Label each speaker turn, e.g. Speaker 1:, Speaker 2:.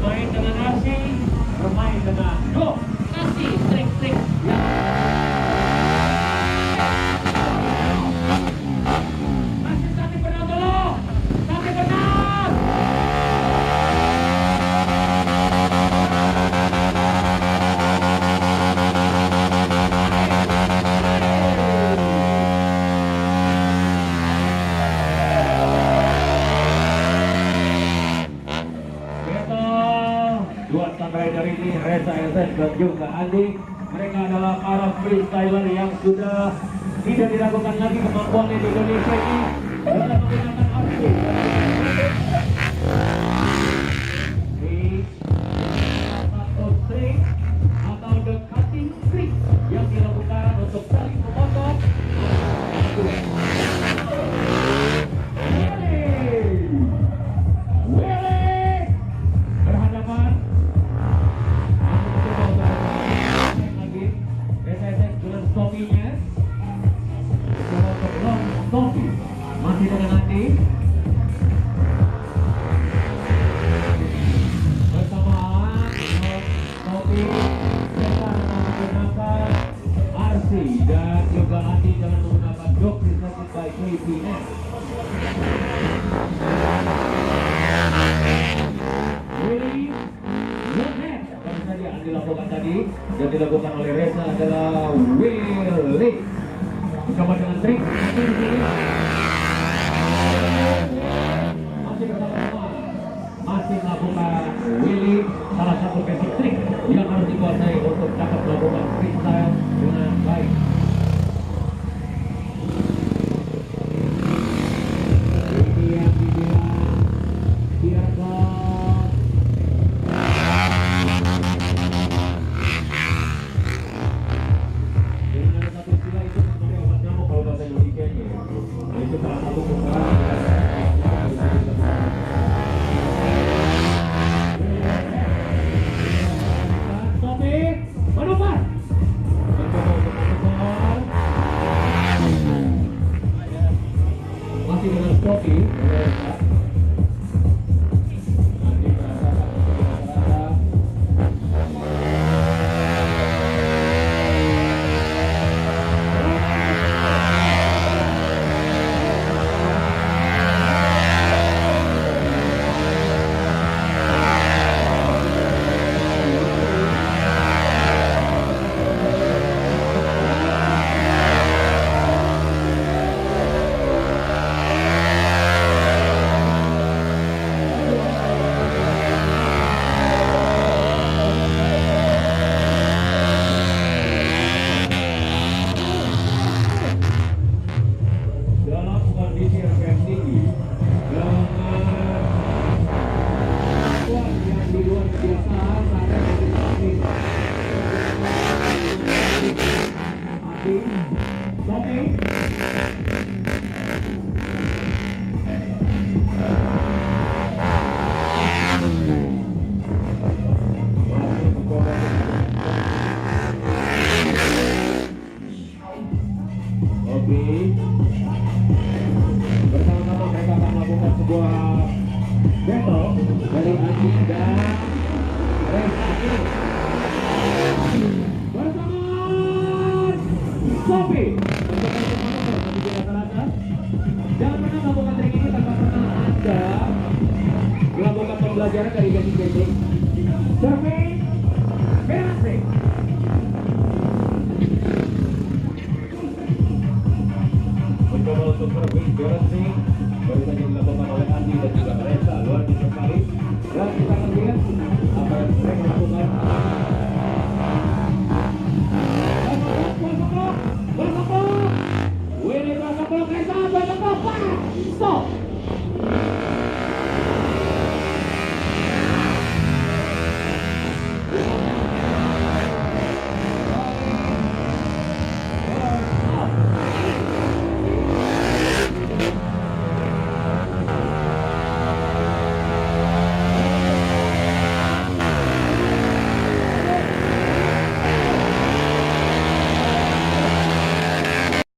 Speaker 1: bermain dengan Arsi, bermain dengan Go, kasih trik-trik yang masih cantik benar dulu, cantik benar. Dua rider ini Reza SS dan juga Andi, mereka adalah para freestyler yang sudah tidak diragukan lagi kemampuannya di Indonesia ini dalam menggunakan arti atau trik atau the cutting trick yang dilakukan untuk saling memotong berhadapan. Topinya topi masih dengan Andi bersamaan topi kita menggunakan Arsi dan juga Andi dengan menggunakan dog presented by KPN. Willy Yonet baru saja yang dilakukan tadi dan dilakukan oleh Reza adalah Willy bersama dengan trik masih di sini masih bersama-sama masih melakukan Willy salah satu basic trik yang harus dikuasai untuk dapat melakukan freestyle dengan baik. Ini yang dibilang biasa itu salah satu topi manuver masih dengan topi bersama-sama mereka akan melakukan sebuah battle dari Andi dan Reza ini bersama Sofi jangan pernah melakukan trik ini tanpa pernah Anda melakukan pembelajaran dari basic survei berhasil. Mencoba untuk survei berhasil baru saja dilakukan oleh Andi dan juga Reza, luar biasa sekali dan kita akan lihat